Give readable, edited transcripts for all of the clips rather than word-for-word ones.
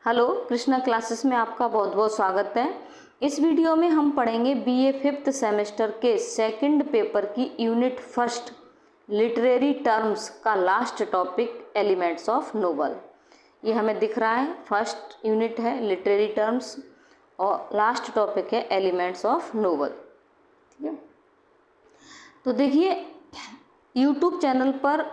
Hello, Krishna classes में आपका बहुत बहुत स्वागत है। इस वीडियो में हम पढ़ेंगे बीए 5th सेमेस्टर के सेकंड पेपर की यूनिट फर्स्ट लिटरेरी टर्म्स का last topic elements of novel. ये हमें दिख रहा है, फर्स्ट यूनिट है लिटरेरी टर्म्स और लास्ट टॉपिक है एलिमेंट्स ऑफ नोवेल। ठीक है, तो देखिए यूट्यूब चैनल पर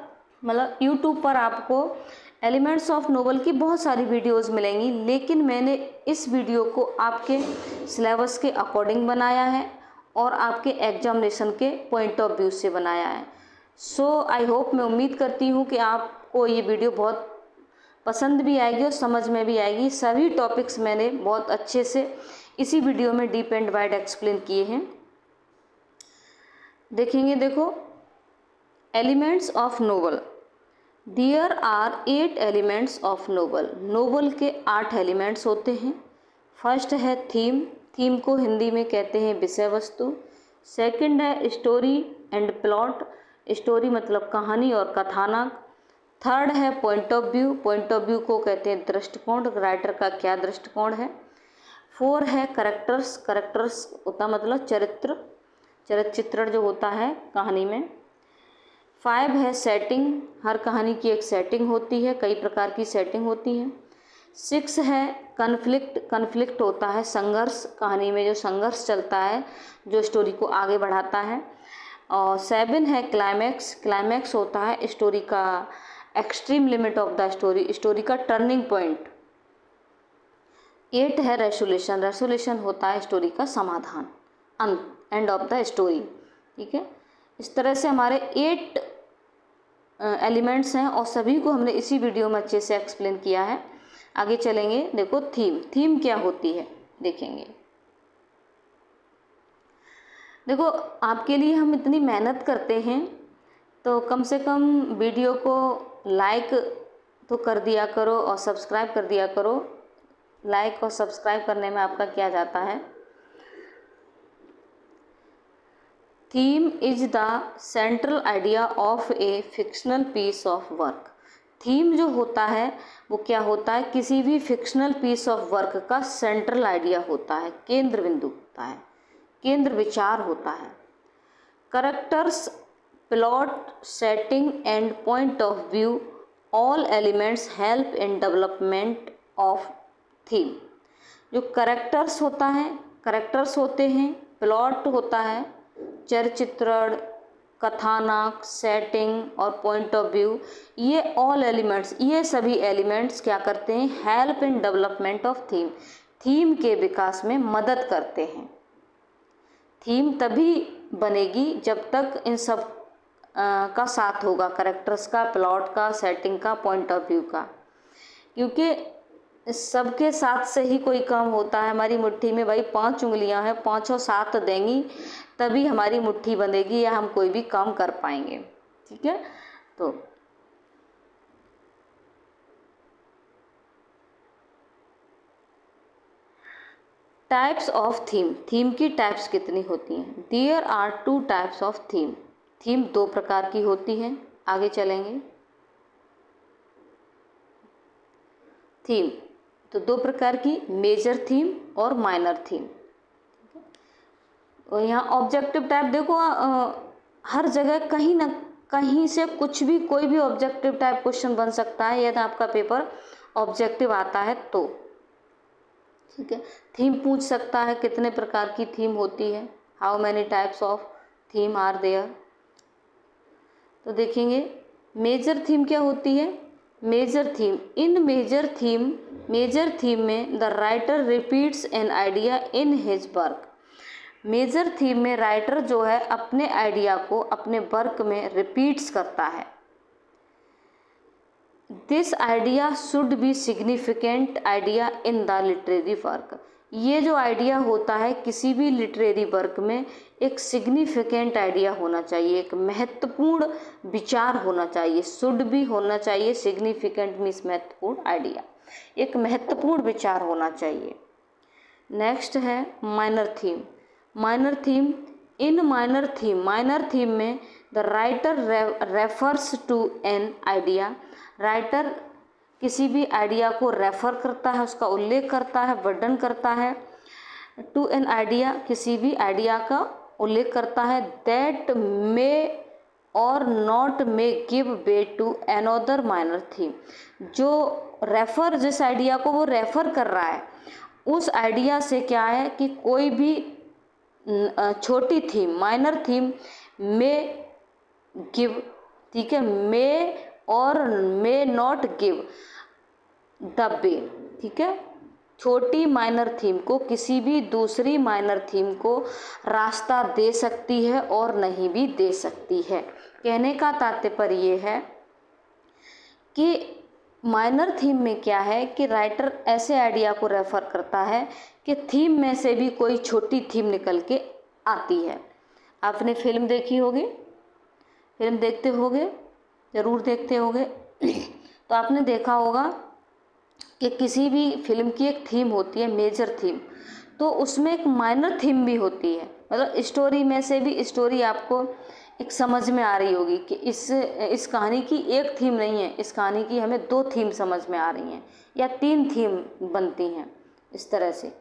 यूट्यूब पर आपको एलिमेंट्स ऑफ नोवेल की बहुत सारी वीडियोस मिलेंगी, लेकिन मैंने इस वीडियो को आपके सिलेबस के अकॉर्डिंग बनाया है और आपके एग्जामिनेशन के पॉइंट ऑफ व्यू से बनाया है। सो आई होप, मैं उम्मीद करती हूँ कि आपको ये वीडियो बहुत पसंद भी आएगी और समझ में भी आएगी। सभी टॉपिक्स मैंने बहुत अच्छे से इसी वीडियो में डीप एंड वाइड एक्सप्लेन किए हैं। देखेंगे, देखो elements of novel. There are 8 elements of novel. Novel के 8 एलिमेंट्स होते हैं। फर्स्ट है थीम। थीम को हिंदी में कहते हैं विषय वस्तु। सेकंड है स्टोरी एंड प्लॉट। स्टोरी मतलब कहानी और कथानक। थर्ड है point of view. Point of view को कहते हैं दृष्टिकोण, राइटर का क्या दृष्टिकोण है। 4 है करेक्टर्स। करेक्टर्स होता मतलब चित्रण जो होता है कहानी में। 5 है सेटिंग। हर कहानी की एक सेटिंग होती है, कई प्रकार की सेटिंग होती है। 6 है कन्फ्लिक्ट। कन्फ्लिक्ट होता है संघर्ष, कहानी में जो संघर्ष चलता है जो स्टोरी को आगे बढ़ाता है। और 7 है क्लाइमैक्स। क्लाइमैक्स होता है स्टोरी का extreme limit of the story, story का टर्निंग पॉइंट। 8 है रेसोल्यूशन। रेसोल्यूशन होता है स्टोरी का समाधान, अंत, एंड ऑफ द स्टोरी। ठीक है, इस तरह से हमारे 8 एलिमेंट्स हैं और सभी को हमने इसी वीडियो में अच्छे से एक्सप्लेन किया है। आगे चलेंगे, देखो थीम। थीम क्या होती है देखेंगे। देखो, आपके लिए हम इतनी मेहनत करते हैं तो कम से कम वीडियो को लाइक तो कर दिया करो और सब्सक्राइब कर दिया करो। लाइक और सब्सक्राइब करने में आपका क्या जाता है। Theme is the central idea of a fictional piece of work. Theme जो होता है वो क्या होता है, किसी भी फिक्शनल पीस ऑफ वर्क का सेंट्रल आइडिया होता है, केंद्र बिंदु होता है, केंद्र विचार होता है। Characters, plot, setting and point of view, all elements help in development of theme. जो करेक्टर्स होता है, करेक्टर्स होते हैं, प्लॉट होता है, चरित्रण, कथानक, सेटिंग और पॉइंट ऑफ व्यू, ये ऑल एलिमेंट्स, ये सभी एलिमेंट्स क्या करते हैं, help in development of theme, theme के विकास में मदद करते हैं। थीम तभी बनेगी जब तक इन सब का साथ होगा, करेक्टर्स का, प्लॉट का, सेटिंग का, पॉइंट ऑफ व्यू का, क्योंकि सबके साथ से ही कोई काम होता है। हमारी मुट्ठी में भाई 5 उंगलियां हैं, पांचों साथ देंगी तभी हमारी मुट्ठी बंधेगी या हम कोई भी काम कर पाएंगे। ठीक है, तो टाइप्स ऑफ थीम। थीम की टाइप्स कितनी होती हैं। There are 2 types of theme. Theme 2 प्रकार की होती है। आगे चलेंगे, थीम तो 2 प्रकार की, मेजर थीम और माइनर थीम। और यहाँ ऑब्जेक्टिव टाइप देखो, हर जगह कहीं ना कहीं से कुछ भी, कोई भी ऑब्जेक्टिव टाइप क्वेश्चन बन सकता है यदि आपका पेपर ऑब्जेक्टिव आता है तो। ठीक है, थीम पूछ सकता है कितने प्रकार की थीम होती है, how many types of theme are there. तो देखेंगे मेजर थीम क्या होती है। Major theme, in major theme में the writer repeats an idea in his work. Major theme में राइटर जो है अपने आइडिया को अपने वर्क में रिपीट्स करता है। This idea should be significant idea in the literary work. ये जो आइडिया होता है किसी भी लिटरेरी वर्क में एक सिग्निफिकेंट आइडिया होना चाहिए, एक महत्वपूर्ण विचार होना चाहिए। शुड भी होना चाहिए, सिग्निफिकेंट मीन्स महत्वपूर्ण आइडिया, एक महत्वपूर्ण विचार होना चाहिए। नेक्स्ट है minor theme. Minor theme, in minor theme में the writer refers to an idea. Writer किसी भी आइडिया को रेफर करता है, उसका उल्लेख करता है, वर्णन करता है। टू एन आइडिया, किसी भी आइडिया का उल्लेख करता है। That may or not may give way to another minor theme, जो रेफर, जिस आइडिया को वो रेफर कर रहा है उस आइडिया से क्या है कि कोई भी छोटी थीम, माइनर थीम में गिव, ठीक है, मे और may not give the way, ठीक है, छोटी माइनर थीम को किसी भी दूसरी माइनर थीम को रास्ता दे सकती है और नहीं भी दे सकती है। कहने का तात्पर्य ये है कि माइनर थीम में क्या है कि राइटर ऐसे आइडिया को रेफर करता है कि थीम में से भी कोई छोटी थीम निकल के आती है। आपने फिल्म देखी होगी, फिल्म देखते होगे, ज़रूर देखते होगे तो आपने देखा होगा कि किसी भी फिल्म की एक थीम होती है, मेजर थीम, तो उसमें एक माइनर थीम भी होती है। मतलब स्टोरी में से भी स्टोरी आपको एक समझ में आ रही होगी कि इस कहानी की एक थीम नहीं है, इस कहानी की हमें 2 थीम समझ में आ रही हैं या 3 थीम बनती हैं, इस तरह से।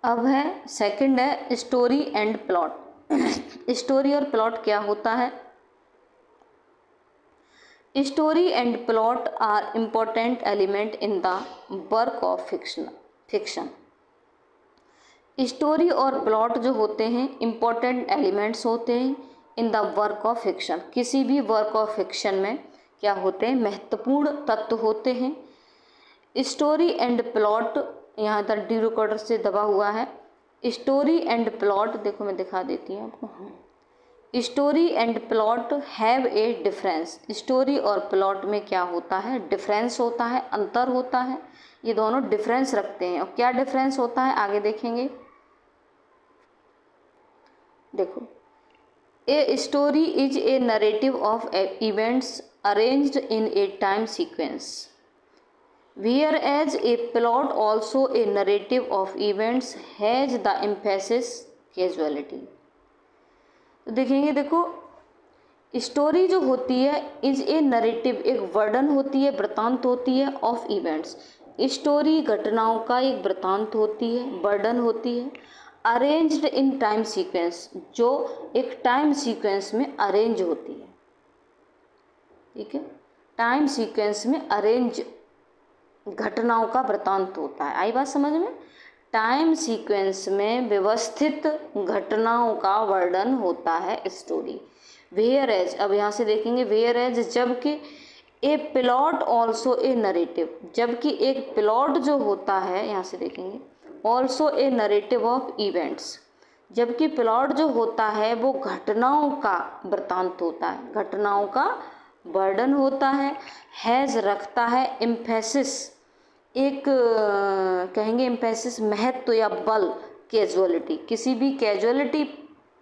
अब है सेकंड है स्टोरी एंड प्लॉट। स्टोरी और प्लॉट क्या होता है? Story and plot are important element in the work of fiction. Story और प्लॉट जो होते हैं इम्पोर्टेंट एलिमेंट्स होते हैं in the work of fiction. किसी भी वर्क ऑफ फिक्शन में क्या होते हैं? महत्वपूर्ण तत्व होते हैं। स्टोरी एंड प्लॉट, यहाँ तक डी रिकॉर्डर से दबा हुआ है। स्टोरी एंड प्लॉट, देखो मैं दिखा देती हूँ आपको। Story and plot have a difference. Story और प्लॉट में क्या होता है? डिफरेंस होता है, अंतर होता है। ये दोनों डिफरेंस रखते हैं। और क्या डिफरेंस होता है आगे देखेंगे। देखो, a story is a narrative of events arranged in A time sequence, whereas a plot also a narrative of events has the emphasis casuality। तो देखेंगे, देखो स्टोरी जो होती है इज ए नरेटिव, एक वर्णन होती है, वृतांत होती है, ऑफ इवेंट्स। स्टोरी घटनाओं का एक वृतांत होती है, वर्णन होती है। अरेंज्ड इन टाइम सीक्वेंस, जो एक टाइम सीक्वेंस में अरेंज होती है, ठीक है, टाइम सीक्वेंस में अरेंज घटनाओं का वृतांत होता है। आई बात समझ में? टाइम सीक्वेंस में व्यवस्थित घटनाओं का वर्णन होता है स्टोरी। वेयरएज, अब यहाँ से देखेंगे वेयरएज, जबकि ए प्लॉट ऑल्सो ए नरेटिव, जबकि एक प्लॉट जो होता है, यहाँ से देखेंगे, also a narrative of events, जबकि प्लॉट जो होता है वो घटनाओं का वृतांत होता है, घटनाओं का वर्णन होता है। हैज़ रखता है एम्फेसिस, एक कहेंगे एम्फेसिस महत्व या बल, कैजुअलिटी, किसी भी कैजुअलिटी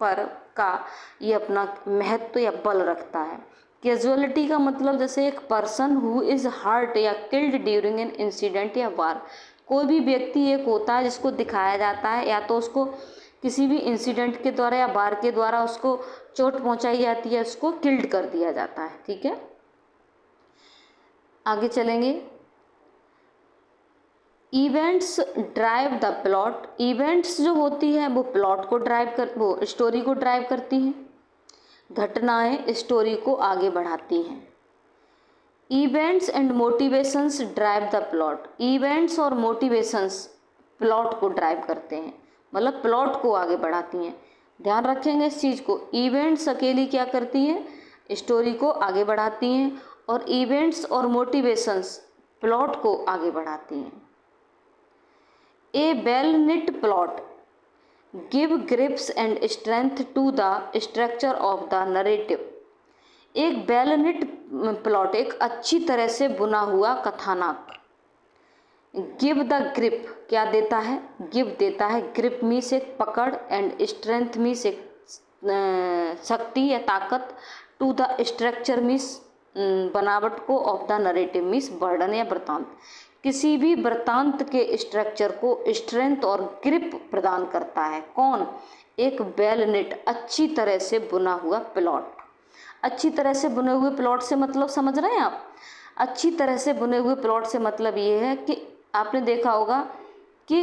पर का ये अपना महत्व या बल रखता है। कैजुअलिटी का मतलब जैसे एक पर्सन हु इज़ हर्ट या किल्ड ड्यूरिंग एन इंसिडेंट या वार। कोई भी व्यक्ति एक होता है जिसको दिखाया जाता है, या तो उसको किसी भी इंसिडेंट के द्वारा या वार के द्वारा उसको चोट पहुंचाई जाती है, उसको किल्ड कर दिया जाता है, ठीक है। आगे चलेंगे। Events drive the plot, events जो होती है वो प्लॉट को ड्राइव कर, वो स्टोरी को ड्राइव करती हैं। घटनाएं स्टोरी को आगे बढ़ाती हैं। Events and motivations drive the plot, events और मोटिवेशंस प्लॉट को ड्राइव करते हैं, मतलब प्लॉट को आगे बढ़ाती हैं। ध्यान रखेंगे इस चीज़ को। इवेंट्स अकेली क्या करती हैं? स्टोरी को आगे बढ़ाती हैं, और इवेंट्स और मोटिवेशंस प्लॉट को आगे बढ़ाती हैं। A well knit plot give grips and strength to the structure of the narrative. एक वेल निट प्लॉट, एक अच्छी तरह से बुना हुआ कथानक। गिव द ग्रिप, क्या देता है? गिव देता है, ग्रिप मी से पकड़, एंड स्ट्रेंथ मी से शक्ति या ताकत, टू द स्ट्रक्चर मीस बनावट को, ऑफ द नरेटिव मीस वर्णन या वृतांत। किसी भी वृतांत के स्ट्रक्चर को स्ट्रेंथ और ग्रिप प्रदान करता है। कौन? एक वेल निट, अच्छी तरह से बुना हुआ प्लॉट। अच्छी तरह से बुने हुए प्लॉट से मतलब समझ रहे हैं आप? अच्छी तरह से बुने हुए प्लॉट से मतलब ये है कि आपने देखा होगा कि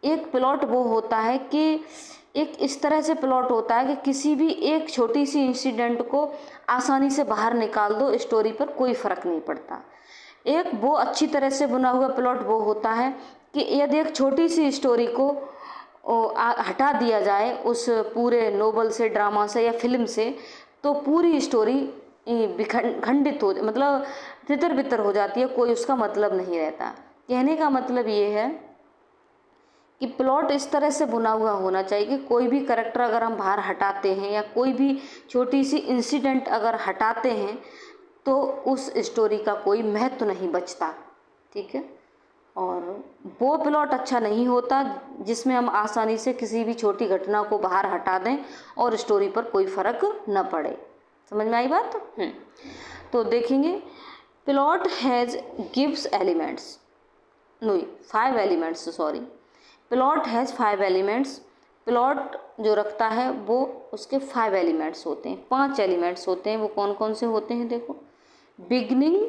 एक प्लॉट वो होता है कि एक इस तरह से प्लॉट होता है कि किसी भी एक छोटी सी इंसिडेंट को आसानी से बाहर निकाल दो, स्टोरी पर कोई फ़र्क नहीं पड़ता। एक वो अच्छी तरह से बुना हुआ प्लॉट वो होता है कि यदि एक छोटी सी स्टोरी को हटा दिया जाए उस पूरे नोवेल से, ड्रामा से या फिल्म से, तो पूरी स्टोरी खंडित हो, मतलब तितर बितर हो जाती है, कोई उसका मतलब नहीं रहता। कहने का मतलब ये है कि प्लॉट इस तरह से बुना हुआ होना चाहिए कि कोई भी करैक्टर अगर हम बाहर हटाते हैं या कोई भी छोटी सी इंसिडेंट अगर हटाते हैं तो उस स्टोरी का कोई महत्व नहीं बचता, ठीक है। और वो प्लॉट अच्छा नहीं होता जिसमें हम आसानी से किसी भी छोटी घटना को बाहर हटा दें और स्टोरी पर कोई फ़र्क न पड़े। समझ में आई बात? तो देखेंगे, प्लॉट हैज़ गिव्स एलिमेंट्स, नहीं 5 elements, sorry, plot has 5 elements. Plot जो रखता है वो उसके 5 एलिमेंट्स होते हैं, 5 एलिमेंट्स होते हैं। वो कौन कौन से होते हैं देखो। बिगनिंग,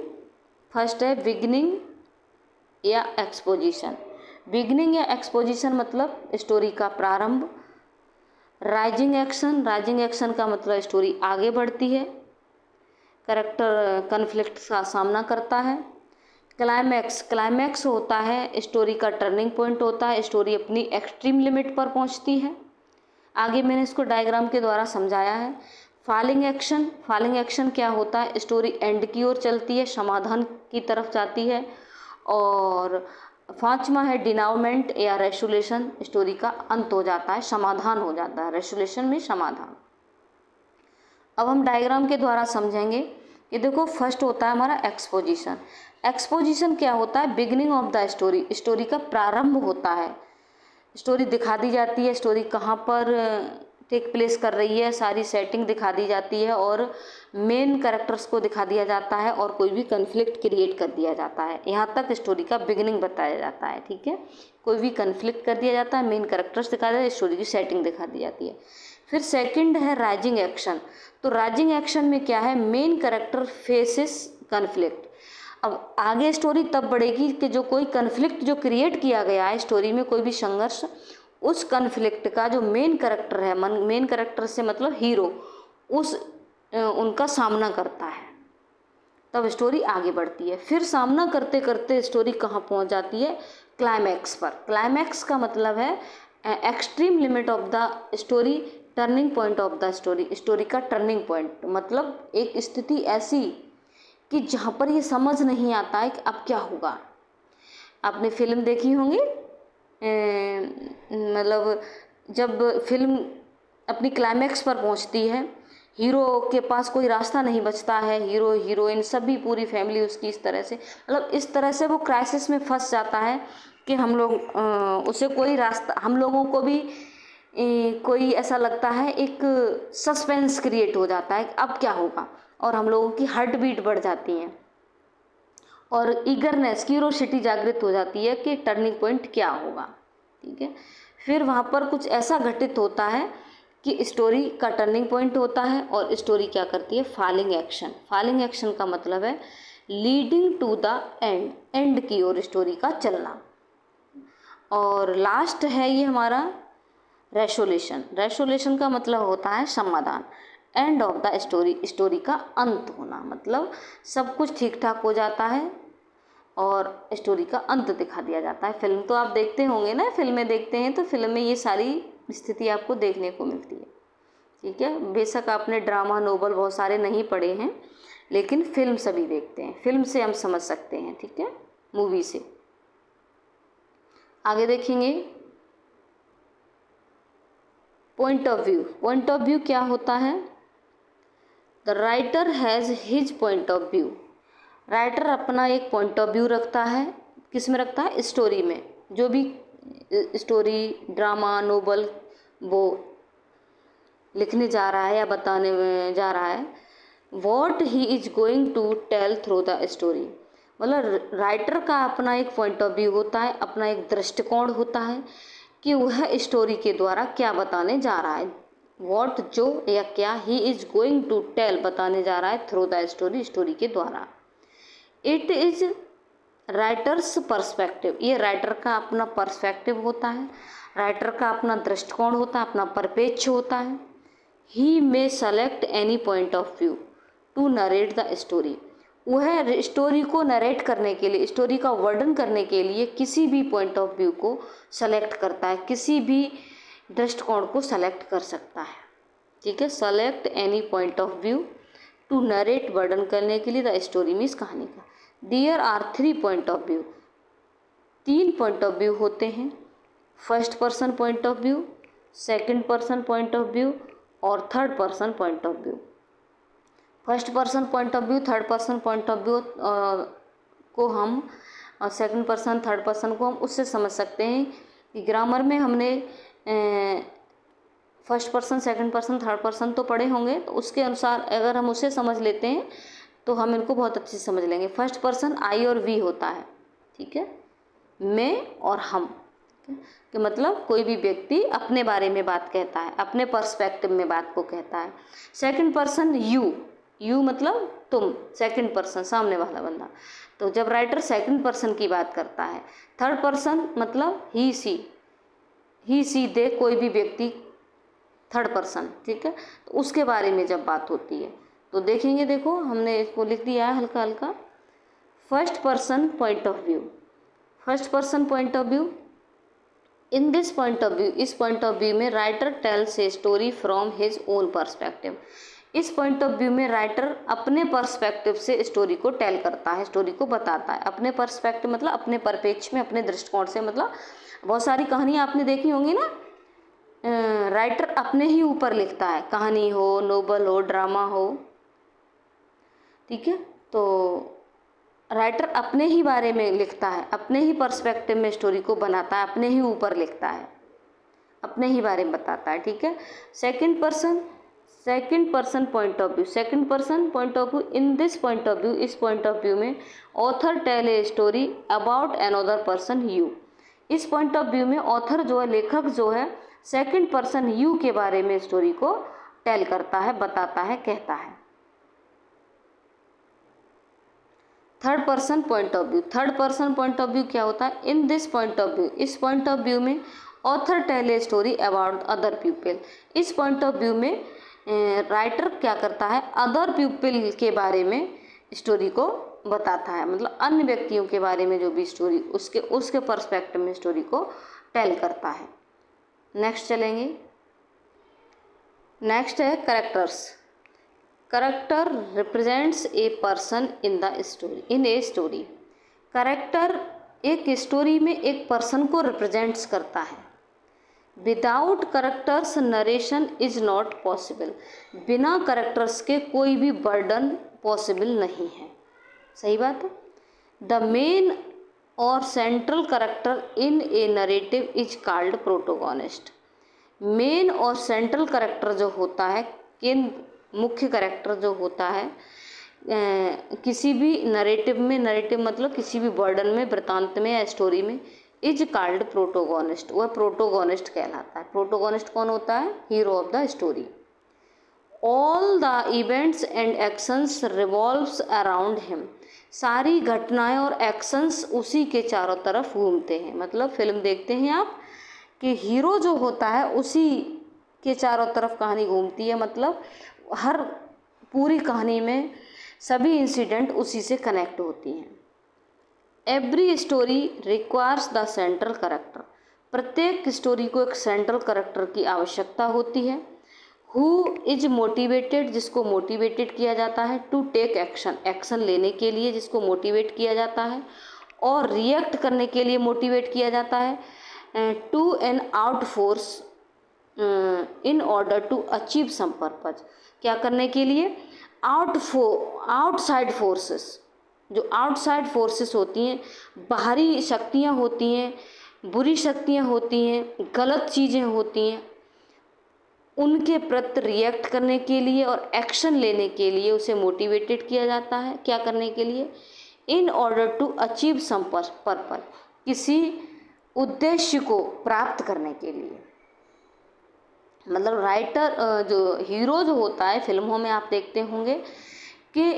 फर्स्ट है बिगनिंग या एक्सपोजिशन। बिगनिंग या एक्सपोजिशन मतलब स्टोरी का प्रारंभ। राइजिंग एक्शन, राइजिंग एक्शन का मतलब स्टोरी आगे बढ़ती है, कैरेक्टर कन्फ्लिक्ट का सामना करता है। क्लाइमैक्स, क्लाइमैक्स होता है स्टोरी का टर्निंग पॉइंट होता है, स्टोरी अपनी एक्सट्रीम लिमिट पर पहुंचती है। आगे मैंने इसको डायग्राम के द्वारा समझाया है। फॉलिंग एक्शन, फॉलिंग एक्शन क्या होता है, स्टोरी एंड की ओर चलती है, समाधान की तरफ जाती है। और 5वां है डिनाउमेंट या रेसोल्यूशन, स्टोरी का अंत हो जाता है, समाधान हो जाता है, रेसोल्यूशन में समाधान। अब हम डायग्राम के द्वारा समझेंगे कि देखो, फर्स्ट होता है हमारा एक्सपोजिशन। एक्सपोजिशन क्या होता है, beginning of the story, story का प्रारंभ होता है, स्टोरी दिखा दी जाती है, स्टोरी कहाँ पर टेक प्लेस कर रही है, सारी सेटिंग दिखा दी जाती है और मेन कैरेक्टर्स को दिखा दिया जाता है और कोई भी कन्फ्लिक्ट क्रिएट कर दिया जाता है। यहाँ तक स्टोरी का बिगिनिंग बताया जाता है, ठीक है। कोई भी कन्फ्लिक्ट कर दिया जाता है, मेन कैरेक्टर्स दिखा दिया, स्टोरी की सेटिंग दिखा दी जाती है। फिर सेकंड है राइजिंग एक्शन। तो राइजिंग एक्शन में क्या है, मेन कैरेक्टर फेसेस कन्फ्लिक्ट। अब आगे स्टोरी तब बढ़ेगी कि जो कोई कन्फ्लिक्ट जो क्रिएट किया गया है स्टोरी में, कोई भी संघर्ष, उस कन्फ्लिक्ट का जो मेन कैरेक्टर है, मेन कैरेक्टर से मतलब हीरो, उनका सामना करता है, तब स्टोरी आगे बढ़ती है। फिर सामना करते करते स्टोरी कहाँ पहुँच जाती है, क्लाइमैक्स पर। क्लाइमैक्स का मतलब है extreme limit of the story, turning point of the story, story का टर्निंग पॉइंट मतलब एक स्थिति ऐसी कि जहाँ पर ये समझ नहीं आता है कि अब क्या होगा। आपने फिल्म देखी होंगी, मतलब जब फिल्म अपनी क्लाइमैक्स पर पहुँचती है, हीरो के पास कोई रास्ता नहीं बचता है, हीरो हीरोइन सभी पूरी फैमिली उसकी इस तरह से, मतलब इस तरह से वो क्राइसिस में फंस जाता है कि हम लोग उसे कोई रास्ता, हम लोगों को भी कोई ऐसा लगता है, एक सस्पेंस क्रिएट हो जाता है अब क्या होगा, और हम लोगों की हार्ट बीट बढ़ जाती है और ईगरनेस, क्यूरोसिटी जागृत हो जाती है कि टर्निंग पॉइंट क्या होगा, ठीक है। फिर वहाँ पर कुछ ऐसा घटित होता है कि स्टोरी का टर्निंग पॉइंट होता है और स्टोरी क्या करती है, फॉलिंग एक्शन। फॉलिंग एक्शन का मतलब है leading to the end, end की ओर स्टोरी का चलना। और लास्ट है ये हमारा रेसोल्यूशन। रेसोल्यूशन का मतलब होता है समाधान, end of the story, story का अंत होना, मतलब सब कुछ ठीक ठाक हो जाता है और स्टोरी का अंत दिखा दिया जाता है। फिल्म तो आप देखते होंगे ना, फिल्में देखते हैं तो फिल्म में ये सारी स्थिति आपको देखने को मिलती है, ठीक है। बेशक आपने ड्रामा नोवेल बहुत सारे नहीं पढ़े हैं, लेकिन फिल्म सभी देखते हैं, फिल्म से हम समझ सकते हैं, ठीक है, मूवी से। आगे देखेंगे point of view. Point of view क्या होता है, the writer has his point of view. Writer अपना एक पॉइंट ऑफ व्यू रखता है, किस में रखता है, स्टोरी में। जो भी स्टोरी, ड्रामा, नोवेल वो लिखने जा रहा है या बताने में जा रहा है, what he is going to tell through the story, मतलब राइटर का अपना एक पॉइंट ऑफ व्यू होता है, अपना एक दृष्टिकोण होता है कि वह स्टोरी के द्वारा क्या बताने जा रहा है। वॉट जो या क्या, he is going to tell बताने जा रहा है, थ्रू द स्टोरी स्टोरी के द्वारा। इट इज राइटर्स पर्सपेक्टिव, ये राइटर का अपना पर्सपेक्टिव होता है, राइटर का अपना दृष्टिकोण होता है, अपना परिप्रेक्ष्य होता है। He may select any point of view to narrate the story, वह स्टोरी को नरेट करने के लिए, स्टोरी का वर्णन करने के लिए किसी भी पॉइंट ऑफ व्यू को सेलेक्ट करता है, किसी भी दृष्टिकोण को सेलेक्ट कर सकता है। ठीक है, select any point of view to narrate, वर्णन करने के लिए द स्टोरी मीन्स कहानी का। There are 3 point of view, 3 point of view होते हैं, first person point of view, second person point of view और third person point of view. First person point of view, third person point of view को हम, second person third person को हम उससे समझ सकते हैं कि ग्रामर में हमने first person second person third person तो पढ़े होंगे, तो उसके अनुसार अगर हम उसे समझ लेते हैं तो हम इनको बहुत अच्छे से समझ लेंगे। फर्स्ट पर्सन आई और वी होता है, ठीक है, मैं और हम, कि मतलब कोई भी व्यक्ति अपने बारे में बात कहता है, अपने पर्सपेक्टिव में बात को कहता है। सेकंड पर्सन यू, यू मतलब तुम, सेकंड पर्सन सामने वाला बंदा, तो जब राइटर सेकंड पर्सन की बात करता है। थर्ड पर्सन मतलब ही सी दे, कोई भी व्यक्ति, थर्ड पर्सन, ठीक है, तो उसके बारे में जब बात होती है तो देखेंगे, देखो हमने इसको लिख दिया है हल्का हल्का। First person point of view, first person point of view, in this point of view, इस पॉइंट ऑफ व्यू में writer tales a story from his own perspective, इस पॉइंट ऑफ व्यू में राइटर अपने पर्सपेक्टिव से story को tell करता है, story को बताता है। अपने पर्सपेक्टिव मतलब अपने परिप्रेक्ष्य में, अपने दृष्टिकोण से, मतलब बहुत सारी कहानियाँ आपने देखी होंगी ना, राइटर अपने ही ऊपर लिखता है, कहानी हो, नोवेल हो, ड्रामा हो, ठीक है, तो राइटर अपने ही बारे में लिखता है, अपने ही पर्सपेक्टिव में स्टोरी को बनाता है, अपने ही ऊपर लिखता है, अपने ही बारे में बताता है, ठीक है। Second person point of view, second person point of view, in this point of view, इस पॉइंट ऑफ व्यू में author tell a story about another person you, इस पॉइंट ऑफ व्यू में ऑथर जो है, लेखक जो है, सेकंड पर्सन यू के बारे में स्टोरी को टेल करता है, बताता है, कहता है। Third person point of view, third person point of view क्या होता है, in this point of view, इस पॉइंट ऑफ व्यू में author tell a story about other people, इस पॉइंट ऑफ व्यू में राइटर क्या करता है, अदर पीपल के बारे में स्टोरी को बताता है, मतलब अन्य व्यक्तियों के बारे में जो भी स्टोरी, उसके पर्सपेक्टिव में स्टोरी को टेल करता है। नेक्स्ट चलेंगे, नेक्स्ट है characters. Character represents a person in the story, in a story, character एक स्टोरी में एक पर्सन को रिप्रेजेंट्स करता है। Without characters narration is not possible, बिना करेक्टर्स के कोई भी वर्णन पॉसिबल नहीं है, सही बात है। द मेन और central character in A narrative is called protagonist, main और सेंट्रल करेक्टर जो होता है, मुख्य करेक्टर जो होता है किसी भी नरेटिव में, नरेटिव मतलब किसी भी वर्णन में, वृत्तांत में या स्टोरी में, इज कॉल्ड प्रोटोगोनिस्ट, वह प्रोटोगोनिस्ट कहलाता है। प्रोटोगोनिस्ट कौन होता है, hero of the story. All the events and actions revolves around him, सारी घटनाएं और एक्शंस उसी के चारों तरफ घूमते हैं, मतलब फिल्म देखते हैं आप कि हीरो जो होता है उसी के चारों तरफ कहानी घूमती है, मतलब हर पूरी कहानी में सभी इंसिडेंट उसी से कनेक्ट होती हैं। Every story requires the central character, प्रत्येक स्टोरी को एक सेंट्रल करेक्टर की आवश्यकता होती है। हु इज मोटिवेटेड, जिसको मोटिवेटेड किया जाता है, टू टेक एक्शन, एक्शन लेने के लिए जिसको मोटिवेट किया जाता है, और रिएक्ट करने के लिए मोटिवेट किया जाता है, to an out force in order to achieve some purpose, क्या करने के लिए, आउटसाइड फोर्सेस, जो आउटसाइड फोर्सेस होती हैं, बाहरी शक्तियाँ होती हैं, बुरी शक्तियाँ होती हैं, गलत चीज़ें होती हैं, उनके प्रति रिएक्ट करने के लिए और एक्शन लेने के लिए उसे मोटिवेटेड किया जाता है, क्या करने के लिए, in order to achieve some purpose, किसी उद्देश्य को प्राप्त करने के लिए। मतलब राइटर जो हीरो जो होता है फिल्मों में आप देखते होंगे कि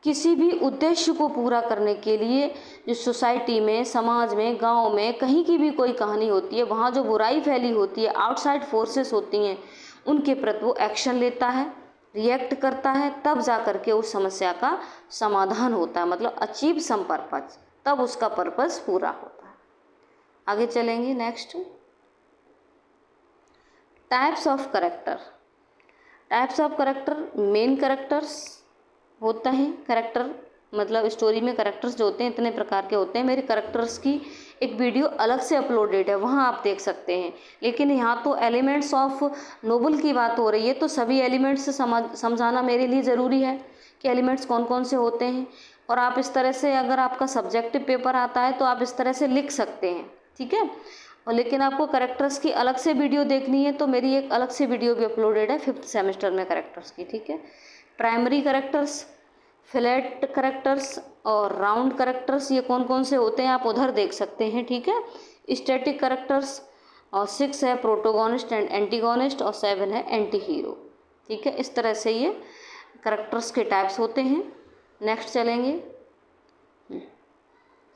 किसी भी उद्देश्य को पूरा करने के लिए जो सोसाइटी में, समाज में, गांव में कहीं की भी कोई कहानी होती है, वहाँ जो बुराई फैली होती है, आउटसाइड फोर्सेस होती हैं, उनके प्रति वो एक्शन लेता है, रिएक्ट करता है, तब जा कर के उस समस्या का समाधान होता है, मतलब अचीव सम पर्पज, तब उसका पर्पज पूरा होता है। आगे चलेंगे next, types of character. Types of character, main characters होता है, करेक्टर मतलब स्टोरी में करेक्टर्स जो होते हैं इतने प्रकार के होते हैं। मेरे करेक्टर्स की एक वीडियो अलग से अपलोडेड है, वहाँ आप देख सकते हैं। लेकिन यहाँ तो एलिमेंट्स ऑफ नोबल की बात हो रही है, तो सभी एलिमेंट्स समझाना मेरे लिए ज़रूरी है कि एलिमेंट्स कौन कौन से होते हैं। और आप इस तरह से, अगर आपका सब्जेक्टिव पेपर आता है तो आप इस तरह से लिख सकते हैं, ठीक है। और लेकिन आपको करेक्टर्स की अलग से वीडियो देखनी है तो मेरी एक अलग से वीडियो भी अपलोडेड है 5th सेमेस्टर में करेक्टर्स की, ठीक है। प्राइमरी करेक्टर्स, फ्लैट करेक्टर्स और राउंड करेक्टर्स, ये कौन कौन से होते हैं आप उधर देख सकते हैं, ठीक है। स्टैटिक करेक्टर्स, और 6 है प्रोटोगोनिस्ट एंड एंटीगोनिस्ट, और 7 है एंटी हीरो, ठीक है। इस तरह से ये करेक्टर्स के टाइप्स होते हैं। नेक्स्ट चलेंगे,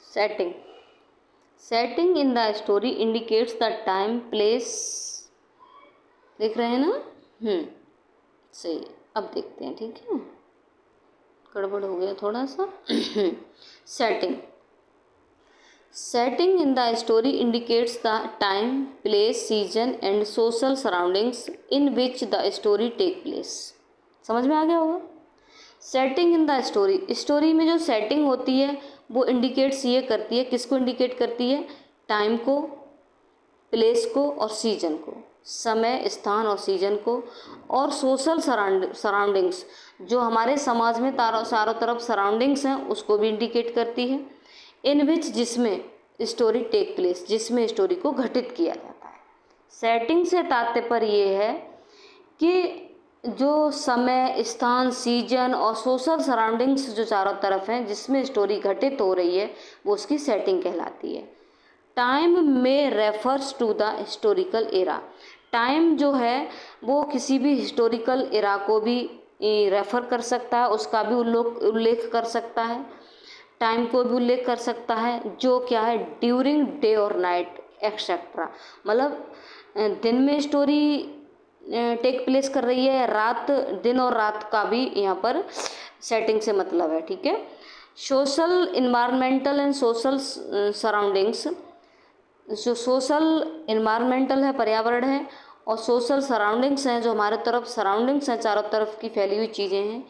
setting. Setting in the story indicates the time, place, देख रहे हैं ना, सही। अब देखते हैं, ठीक है, गड़बड़ हो गया थोड़ा सा। Setting. Setting in the story indicates the time, place, season and social surroundings in which the story take place. समझ में आ गया होगा। Setting in the story, story में जो सेटिंग होती है वो इंडिकेट्स ये करती है, किसको इंडिकेट करती है, टाइम को, प्लेस को और सीजन को, समय, स्थान और सीजन को, और सोशल सराउंडिंग्स, जो हमारे समाज में चारों तरफ सराउंडिंग्स हैं उसको भी इंडिकेट करती है। इन विच, जिसमें स्टोरी टेक प्लेस, जिसमें स्टोरी को घटित किया जाता है। सेटिंग से तात्पर्य ये है कि जो समय, स्थान, सीजन और सोशल सराउंडिंग्स जो चारों तरफ हैं जिसमें स्टोरी घटित हो रही है वो उसकी सेटिंग कहलाती है। टाइम में refers to the historical era, time जो है वो किसी भी हिस्टोरिकल एरा को भी रेफ़र कर सकता है, उसका भी उल्लेख कर सकता है, टाइम को भी उल्लेख कर सकता है, जो क्या है, ड्यूरिंग डे और नाइट एक्सेट्रा, मतलब दिन में स्टोरी टेक प्लेस कर रही है, रात, दिन और रात का भी यहाँ पर सेटिंग से मतलब है, ठीक है। Social, environmental and social surroundings, जो सोशल इन्वायरमेंटल है, पर्यावरण है, और सोशल सराउंडिंग्स हैं, जो हमारे तरफ सराउंडिंग्स हैं, चारों तरफ की फैली हुई चीज़ें हैं,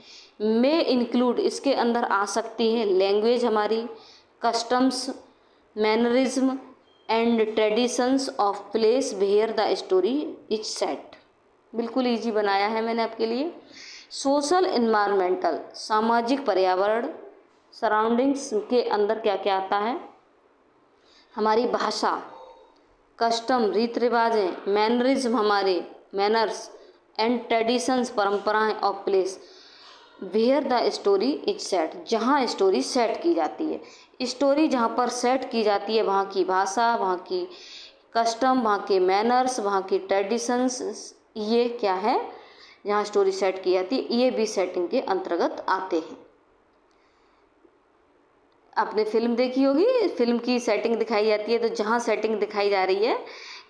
में इंक्लूड, इसके अंदर आ सकती हैं लैंग्वेज हमारी, customs, mannerism and traditions of place where the story is set. बिल्कुल इजी बनाया है मैंने आपके लिए। सोशल इन्वायरमेंटल, सामाजिक पर्यावरण, सराउंडिंग्स के अंदर क्या क्या आता है, हमारी भाषा, कस्टम, रीति रिवाजें, मैनरिज्म, हमारे मैनर्स एंड ट्रेडिशंस, परंपराएं of place where the story is set, जहाँ स्टोरी सेट की जाती है। स्टोरी जहाँ पर सेट की जाती है वहाँ की भाषा, वहाँ की कस्टम, वहाँ के मैनर्स, वहाँ की ट्रेडिशंस, ये क्या है, जहाँ स्टोरी सेट की जाती है, ये भी सेटिंग के अंतर्गत आते हैं। आपने फिल्म देखी होगी, फिल्म की सेटिंग दिखाई जाती है, तो जहाँ सेटिंग दिखाई जा रही है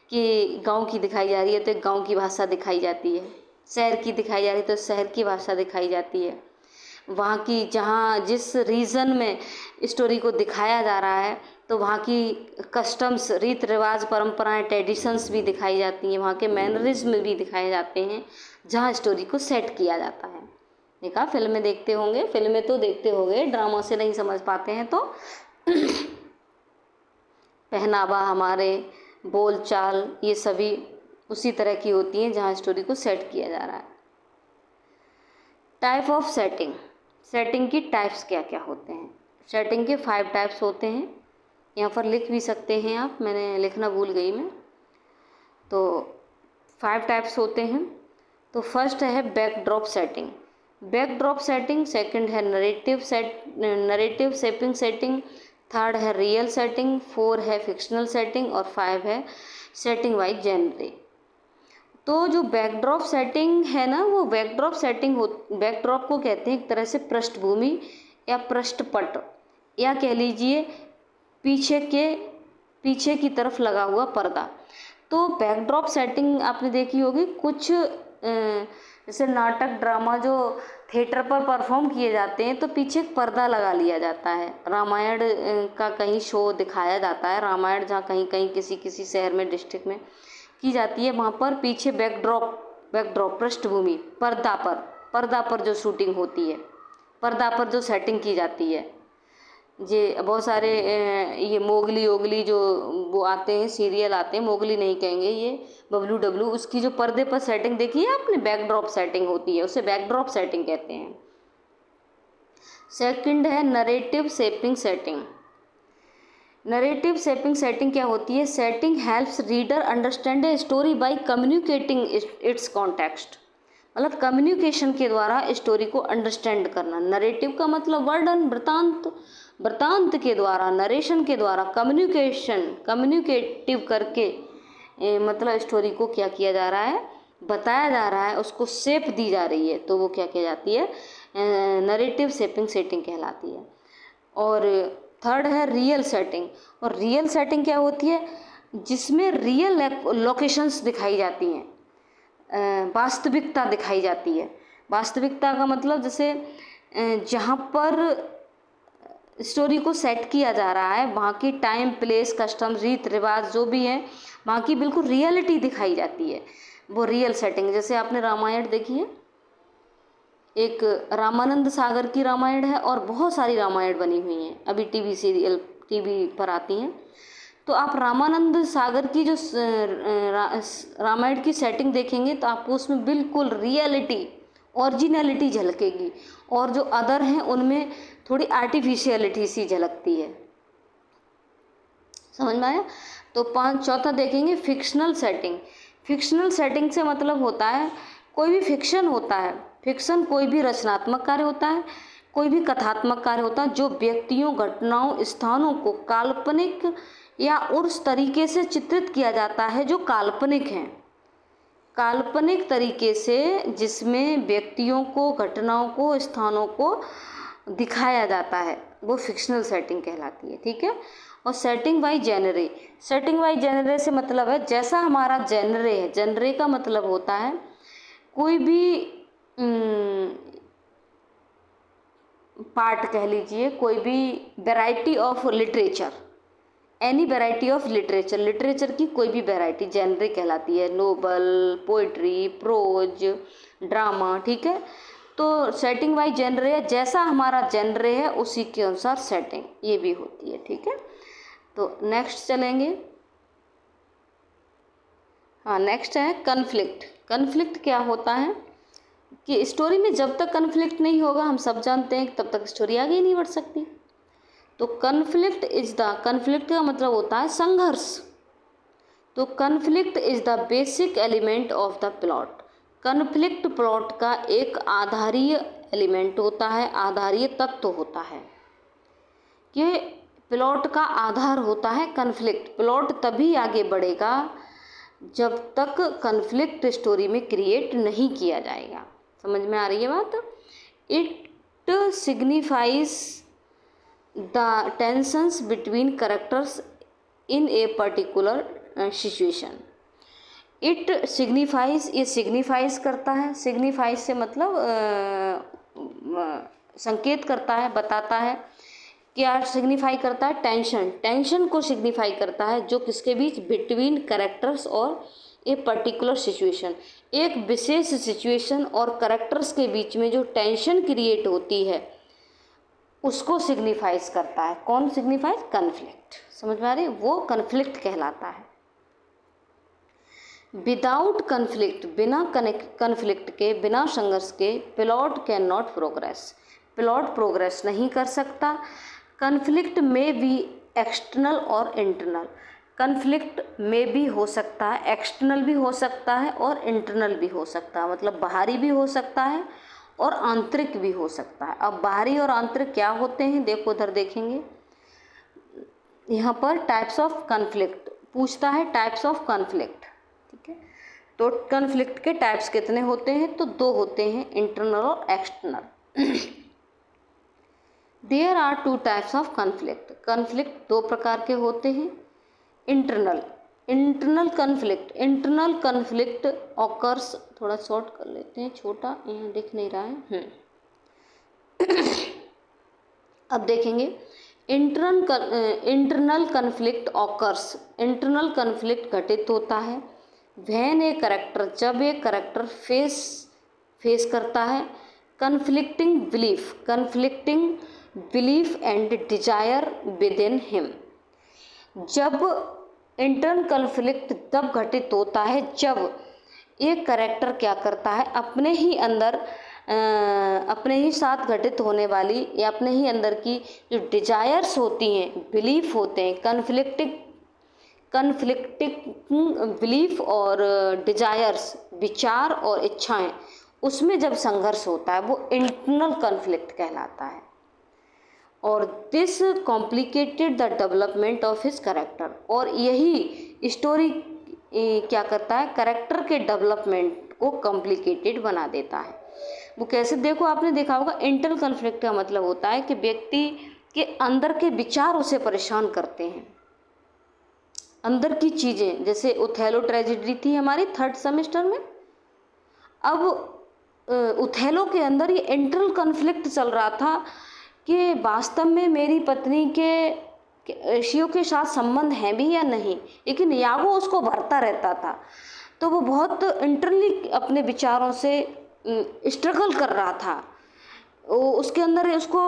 कि गांव की दिखाई जा रही है तो गांव की भाषा दिखाई जाती है, शहर की दिखाई जा रही है तो शहर की भाषा दिखाई जाती है, वहाँ की, जहाँ जिस रीजन में स्टोरी को दिखाया जा रहा है तो वहाँ की कस्टम्स, रीति रिवाज, परंपराएं, ट्रेडिशंस भी दिखाई जाती हैं, वहाँ के मैनरिज्म भी दिखाए जाते हैं जहाँ स्टोरी को सेट किया जाता है। देखा, फिल्में देखते होंगे, फिल्में तो देखते होंगे, ड्रामा से नहीं समझ पाते हैं तो पहनावा, हमारे बोलचाल, ये सभी उसी तरह की होती हैं जहाँ स्टोरी को सेट किया जा रहा है। टाइप ऑफ सेटिंग, सेटिंग की टाइप्स क्या क्या होते हैं। सेटिंग के 5 टाइप्स होते हैं, यहाँ पर लिख भी सकते हैं आप, मैंने लिखना भूल गई मैं, तो 5 टाइप्स होते हैं। तो फर्स्ट है backdrop setting, backdrop setting, second है नरेटिव शेपिंग सेटिंग, थर्ड है रियल सेटिंग, 4 है फिक्शनल सेटिंग और 5 है सेटिंग वाइज जेनरे। तो जो बैकड्रॉप सेटिंग है ना, वो बैकड्रॉप सेटिंग बैकड्रॉप को कहते हैं एक तरह से पृष्ठभूमि या पृष्ठपट, या कह लीजिए पीछे की तरफ लगा हुआ पर्दा। तो बैकड्रॉप सेटिंग आपने देखी होगी, कुछ जैसे नाटक ड्रामा जो थिएटर पर परफॉर्म किए जाते हैं तो पीछे एक पर्दा लगा लिया जाता है। रामायण का कहीं शो दिखाया जाता है, रामायण जहाँ कहीं कहीं किसी शहर में डिस्ट्रिक्ट में की जाती है, वहाँ पर पीछे बैकड्रॉप पृष्ठभूमि पर्दा पर जो शूटिंग होती है, पर्दा पर जो सेटिंग की जाती है। ये बहुत सारे ये मोगली ओगली जो वो आते हैं, सीरियल आते हैं, मोगली नहीं कहेंगे, ये बबलू डब्लू, उसकी जो पर्दे पर सेटिंग देखी है आपने, बैकड्रॉप सेटिंग होती है, उसे बैकड्रॉप सेटिंग कहते हैं। सेकंड है narrative shaping setting. Narrative shaping setting क्या होती है? Setting helps reader understand a story by communicating it's context, मतलब कम्युनिकेशन के द्वारा स्टोरी को अंडरस्टैंड करना। नरेटिव का मतलब वर्णन, वृतांत के द्वारा, नरेशन के द्वारा, कम्युनिकेटिव करके मतलब स्टोरी को क्या किया जा रहा है, बताया जा रहा है, उसको शेप दी जा रही है, तो वो क्या कहलाती है? नरेटिव शेपिंग सेटिंग कहलाती है। और थर्ड है रियल सेटिंग। और रियल सेटिंग क्या होती है? जिसमें रियल लोकेशंस दिखाई जाती हैं, वास्तविकता दिखाई जाती है। वास्तविकता का मतलब जैसे जहाँ पर स्टोरी को सेट किया जा रहा है, वहाँ की टाइम प्लेस कस्टम रीत रिवाज जो भी है, वहाँ की बिल्कुल रियलिटी दिखाई जाती है, वो रियल सेटिंग। जैसे आपने रामायण देखी है, एक रामानंद सागर की रामायण है और बहुत सारी रामायण बनी हुई हैं, अभी टीवी पर आती हैं। तो आप रामानंद सागर की जो रामायण की सेटिंग देखेंगे तो आपको उसमें बिल्कुल रियलिटी, ओरिजिनलिटी झलकेगी, और जो अदर हैं उनमें थोड़ी आर्टिफिशियलिटी सी झलकती है। समझ में आया? तो चौथा देखेंगे फिक्शनल सेटिंग। फिक्शनल सेटिंग से मतलब होता है कोई भी फिक्शन होता है, फिक्शन कोई भी रचनात्मक कार्य होता है, कोई भी कथात्मक कार्य होता है जो व्यक्तियों, घटनाओं, स्थानों को काल्पनिक या उस तरीके से चित्रित किया जाता है जो काल्पनिक हैं, काल्पनिक तरीके से जिसमें व्यक्तियों को, घटनाओं को, स्थानों को दिखाया जाता है, वो फिक्शनल सेटिंग कहलाती है। ठीक है। और सेटिंग बाय जेनरे। सेटिंग बाय जेनरे से मतलब है जैसा हमारा जेनरे है, जेनरे का मतलब होता है कोई भी पार्ट कह लीजिए, कोई भी variety of literature, any variety of literature, literature की कोई भी वैरायटी जेनरे कहलाती है। Novel, poetry, prose, drama. ठीक है। तो सेटिंग वाइज जेनरे है, जैसा हमारा जेनरे है उसी के अनुसार सेटिंग ये भी होती है। ठीक है। तो नेक्स्ट चलेंगे। हाँ, नेक्स्ट है कन्फ्लिक्ट। कन्फ्लिक्ट क्या होता है कि स्टोरी में जब तक कन्फ्लिक्ट नहीं होगा, हम सब जानते हैं, तब तक स्टोरी आगे ही नहीं बढ़ सकती। तो कन्फ्लिक्ट का मतलब होता है संघर्ष। तो conflict is the basic element of the plot. Conflict plot का एक आधारीय एलिमेंट होता है, आधारीय तत्व होता है कि प्लॉट का आधार होता है कन्फ्लिक्ट। प्लॉट तभी आगे बढ़ेगा जब तक कन्फ्लिक्ट स्टोरी में क्रिएट नहीं किया जाएगा। समझ में आ रही है बात? It signifies the tensions between characters in a particular situation. It signifies, ये सिग्निफाइज करता है, सिग्निफाइज से मतलब संकेत करता है, बताता है। क्या सिग्निफाई करता है? टेंशन, टेंशन को सिग्निफाई करता है, जो किसके बीच? बिटवीन कैरेक्टर्स और ए पर्टिकुलर सिचुएशन, एक विशेष सिचुएशन और कैरेक्टर्स के बीच में जो टेंशन क्रिएट होती है उसको सिग्निफाइज करता है। कौन सिग्निफाइज? कन्फ्लिक्ट। समझ में आ रही है? वो कन्फ्लिक्ट कहलाता है। विदाउट कन्फ्लिक्ट, बिना कन्फ्लिक्ट के, बिना संघर्ष के plot can not progress, plot progress नहीं कर सकता। कन्फ्लिक्ट में भी एक्सटर्नल और इंटरनल, कन्फ्लिक्ट में भी हो सकता है, एक्सटर्नल भी हो सकता है और इंटरनल भी हो सकता है, मतलब बाहरी भी हो सकता है और आंतरिक भी हो सकता है। अब बाहरी और आंतरिक क्या होते हैं, देखो उधर देखेंगे। यहाँ पर टाइप्स ऑफ कन्फ्लिक्ट पूछता है, टाइप्स ऑफ कन्फ्लिक्ट। ठीक है। तो कन्फ्लिक्ट के टाइप्स कितने होते हैं? तो 2 होते हैं, इंटरनल और external. There are 2 types of conflict. Conflict 2 प्रकार के होते हैं। इंटरनल कन्फ्लिक्ट ऑकर्स, थोड़ा शॉर्ट कर लेते हैं, छोटा यहाँ दिख नहीं रहा है। अब देखेंगे internal conflict occurs. Internal conflict घटित होता है व्हेन ए करेक्टर, जब एक करेक्टर फेस करता है conflicting belief and desire with in him. जब इंटरनल कन्फ्लिक्ट तब घटित होता है जब एक करेक्टर क्या करता है, अपने ही अंदर अपने ही साथ घटित होने वाली या अपने ही अंदर की जो डिजायर्स होती हैं, बिलीफ होते हैं, कन्फ्लिक्टिंग बिलीफ और डिजायर्स, विचार और इच्छाएं, उसमें जब संघर्ष होता है वो इंटरनल कन्फ्लिक्ट कहलाता है। और this complicated the development of his character. और यही स्टोरी क्या करता है, करेक्टर के डेवलपमेंट को कॉम्प्लिकेटेड बना देता है। वो कैसे? देखो, आपने देखा होगा इंटरनल कन्फ्लिक्ट का मतलब होता है कि व्यक्ति के अंदर के विचार उसे परेशान करते हैं, अंदर की चीज़ें। जैसे ओथेलो ट्रेजेडी थी हमारी 3rd सेमेस्टर में। अब ओथेलो के अंदर ये इंटरनल कन्फ्लिक्ट चल रहा था कि वास्तव में मेरी पत्नी के ऋषियों के साथ संबंध है भी या नहीं, लेकिन यागो उसको भरता रहता था। तो वो बहुत इंटरनली अपने विचारों से स्ट्रगल कर रहा था। उसके अंदर उसको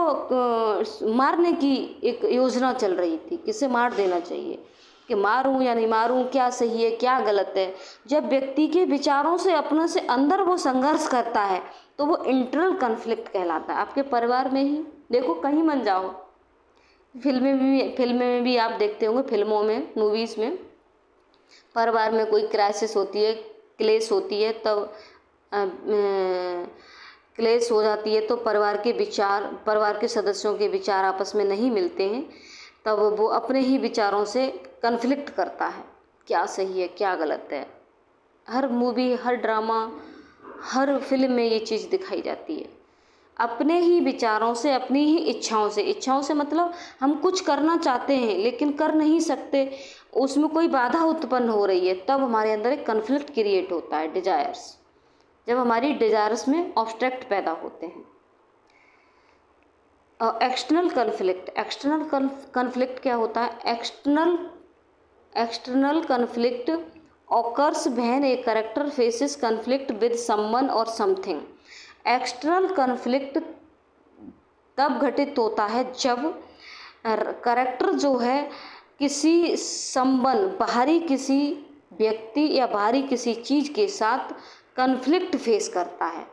मारने की एक योजना चल रही थी, किसे मार देना चाहिए, कि मारूं या नहीं मारूं, क्या सही है क्या गलत है। जब व्यक्ति के विचारों से अपने से अंदर वो संघर्ष करता है तो वो इंटरनल कन्फ्लिक्ट कहलाता है। आपके परिवार में ही देखो, कहीं मन जाओ, फिल्म में भी आप देखते होंगे, फिल्मों में, मूवीज़ में, परिवार में कोई क्राइसिस होती है, क्लेश होती है, तब क्लेश हो जाती है तो परिवार के सदस्यों के विचार आपस में नहीं मिलते हैं, तब वो अपने ही विचारों से कन्फ्लिक्ट करता है, क्या सही है क्या गलत है। हर मूवी, हर ड्रामा, हर फिल्म में ये चीज़ दिखाई जाती है। अपने ही विचारों से, अपनी ही इच्छाओं से मतलब हम कुछ करना चाहते हैं लेकिन कर नहीं सकते, उसमें कोई बाधा उत्पन्न हो रही है, तब हमारे अंदर एक कन्फ्लिक्ट क्रिएट होता है, डिजायर्स। जब हमारी डिजायर्स में ऑब्स्ट्रक्ट पैदा होते हैं। एक्सटर्नल कन्फ्लिक्ट क्या होता है? External conflict occurs when a character faces conflict with someone और समथिंग। एक्सटर्नल कन्फ्लिक्ट तब घटित होता है जब कैरेक्टर जो है किसी संबंध, बाहरी किसी व्यक्ति या बाहरी किसी चीज़ के साथ कन्फ्लिक्ट फेस करता है।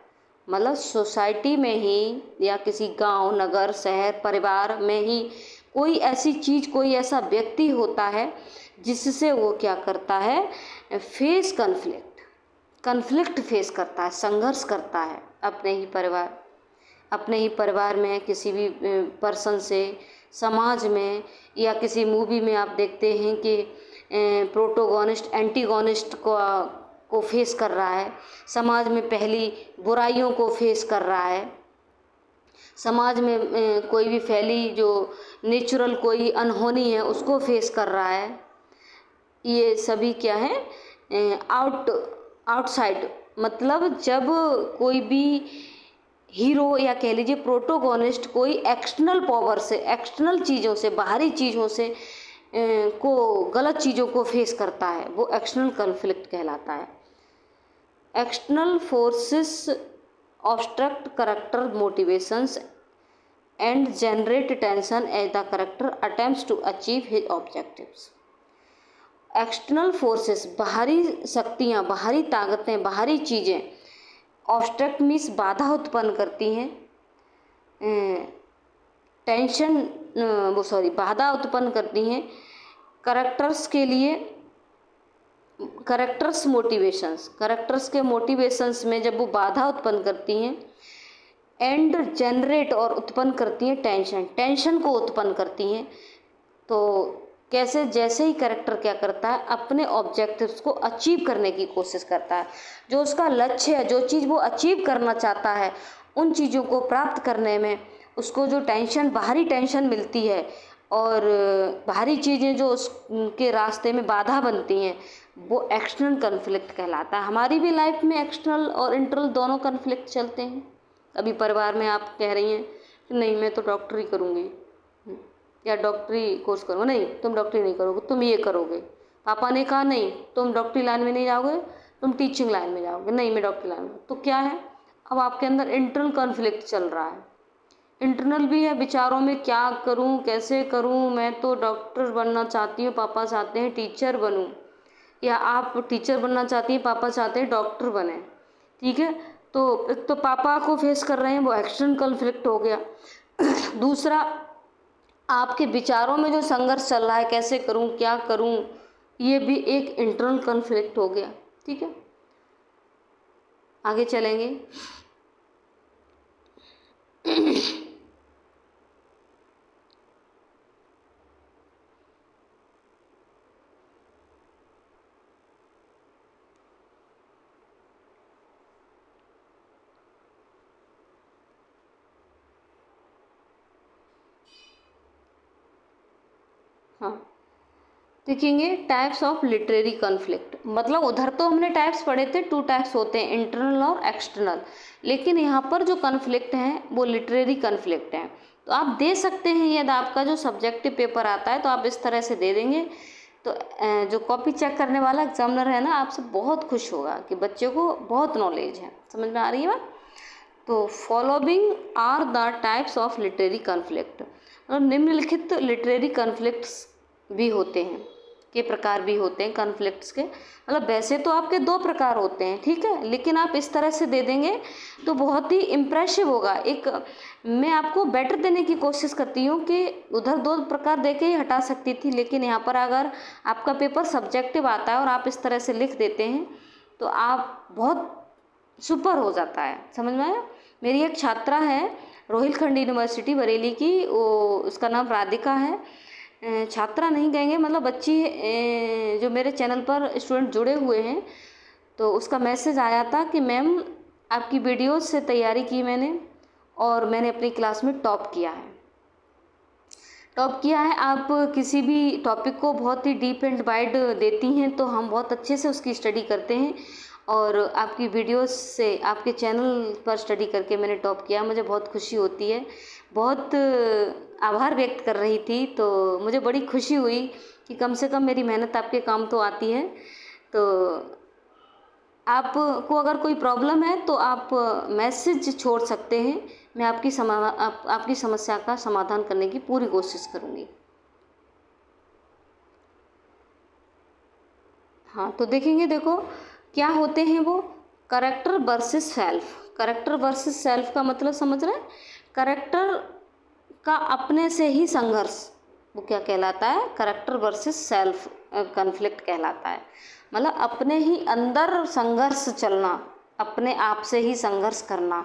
मतलब सोसाइटी में ही या किसी गांव, नगर, शहर, परिवार में ही कोई ऐसी चीज़, कोई ऐसा व्यक्ति होता है जिससे वो क्या करता है, कन्फ्लिक्ट फेस करता है, संघर्ष करता है अपने ही परिवार में, किसी भी पर्सन से, समाज में, या किसी मूवी में आप देखते हैं कि प्रोटोगोनिस्ट एंटीगोनिस्ट को फेस कर रहा है, समाज में पहली बुराइयों को फेस कर रहा है, समाज में कोई भी फैली जो नेचुरल कोई अनहोनी है उसको फेस कर रहा है। ये सभी क्या है, आउटसाइड, मतलब जब कोई भी हीरो या कह लीजिए प्रोटोगोनिस्ट कोई एक्सटर्नल पावर से, एक्सटर्नल चीज़ों से, बाहरी चीज़ों से गलत चीज़ों को फेस करता है, वो एक्सटर्नल कन्फ्लिक्ट कहलाता है। External forces obstruct character motivations and generate tension as the character attempts to achieve his objectives. External forces, बाहरी शक्तियाँ, बाहरी ताकतें, बाहरी चीज़ें, ऑब्स्ट्रक्ट मीन्स बाधा उत्पन्न करती हैं, बाधा उत्पन्न करती हैं कैरेक्टर्स के लिए। कैरेक्टर्स के मोटिवेशंस में जब वो बाधा उत्पन्न करती हैं, एंड जनरेट और उत्पन्न करती हैं टेंशन को उत्पन्न करती हैं, तो कैसे, जैसे ही कैरेक्टर क्या करता है, अपने ऑब्जेक्टिव्स को अचीव करने की कोशिश करता है। जो उसका लक्ष्य है, जो चीज़ वो अचीव करना चाहता है, उन चीज़ों को प्राप्त करने में उसको जो टेंशन, बाहरी टेंशन मिलती है और बाहरी चीज़ें जो उसके रास्ते में बाधा बनती हैं, वो एक्सटर्नल कन्फ्लिक्ट कहलाता है। हमारी भी लाइफ में एक्सटर्नल और इंटरनल दोनों कन्फ्लिक्ट चलते हैं। अभी परिवार में आप कह रही हैं कि नहीं मैं तो डॉक्टरी करूँगी, या डॉक्टरी कोर्स करो, नहीं तुम डॉक्टरी नहीं करोगे, तुम ये करोगे। पापा ने कहा नहीं तुम डॉक्टरी लाइन में नहीं जाओगे, तुम टीचिंग लाइन में जाओगे, नहीं मैं डॉक्टरी लाइन में। तो क्या है, अब आपके अंदर इंटरनल कॉन्फ्लिक्ट चल रहा है। इंटरनल भी है विचारों में, क्या करूं, कैसे करूं, मैं तो डॉक्टर बनना चाहती हूँ, पापा चाहते हैं टीचर बनूं, या आप टीचर बनना चाहती हैं, पापा चाहते हैं डॉक्टर बने। ठीक है, तो एक तो पापा को फेस कर रहे हैं, वो एक्सटर्नल कॉन्फ्लिक्ट हो गया। दूसरा, आपके विचारों में जो संघर्ष चल रहा है, कैसे करूं, क्या करूं, ये भी एक इंटरनल कॉन्फ्लिक्ट हो गया। ठीक है, आगे चलेंगे। हाँ, देखेंगे टाइप्स ऑफ लिटरेरी कॉन्फ्लिक्ट। मतलब उधर तो हमने टाइप्स पढ़े थे, 2 टाइप्स होते हैं, इंटरनल और एक्सटर्नल, लेकिन यहाँ पर जो कॉन्फ्लिक्ट हैं वो लिटरेरी कॉन्फ्लिक्ट हैं। तो आप दे सकते हैं, यदि आपका जो सब्जेक्टिव पेपर आता है तो आप इस तरह से दे देंगे, तो जो कॉपी चेक करने वाला एग्जामिनर है ना, आपसे बहुत खुश होगा कि बच्चे को बहुत नॉलेज है। समझ में आ रही है बात? तो following are the types of literary conflict, और निम्नलिखित लिटरेरी कॉन्फ्लिक्ट्स भी होते हैं, के प्रकार भी होते हैं कॉन्फ्लिक्ट्स के। मतलब वैसे तो आपके 2 प्रकार होते हैं, ठीक है, लेकिन आप इस तरह से दे देंगे तो बहुत ही इम्प्रेसिव होगा। एक मैं आपको बेटर देने की कोशिश करती हूँ कि उधर 2 प्रकार दे के ही हटा सकती थी, लेकिन यहाँ पर अगर आपका पेपर सब्जेक्टिव आता है और आप इस तरह से लिख देते हैं तो आप बहुत सुपर हो जाता है। समझ में आया? मेरी एक छात्रा है रोहिलखंड यूनिवर्सिटी बरेली की, वो उसका नाम राधिका है। छात्रा नहीं कहेंगे, मतलब बच्ची, जो मेरे चैनल पर स्टूडेंट जुड़े हुए हैं, तो उसका मैसेज आया था कि मैम आपकी वीडियोस से तैयारी की मैंने और मैंने अपनी क्लास में टॉप किया है। टॉप किया है, आप किसी भी टॉपिक को बहुत ही डीप एंड वाइड देती हैं तो हम बहुत अच्छे से उसकी स्टडी करते हैं, और आपकी वीडियोस से, आपके चैनल पर स्टडी करके मैंने टॉप किया, मुझे बहुत खुशी होती है। बहुत आभार व्यक्त कर रही थी, तो मुझे बड़ी खुशी हुई कि कम से कम मेरी मेहनत आपके काम तो आती है। तो आपको अगर कोई प्रॉब्लम है तो आप मैसेज छोड़ सकते हैं, मैं आपकी समस्या का समाधान करने की पूरी कोशिश करूँगी। हाँ, तो देखेंगे, देखो क्या होते हैं वो, character versus self. Character versus self का मतलब समझ रहे हैं? करेक्टर का अपने से ही संघर्ष, वो क्या कहलाता है, करेक्टर वर्सेस सेल्फ कॉन्फ्लिक्ट कहलाता है। मतलब अपने ही अंदर संघर्ष चलना, अपने आप से ही संघर्ष करना।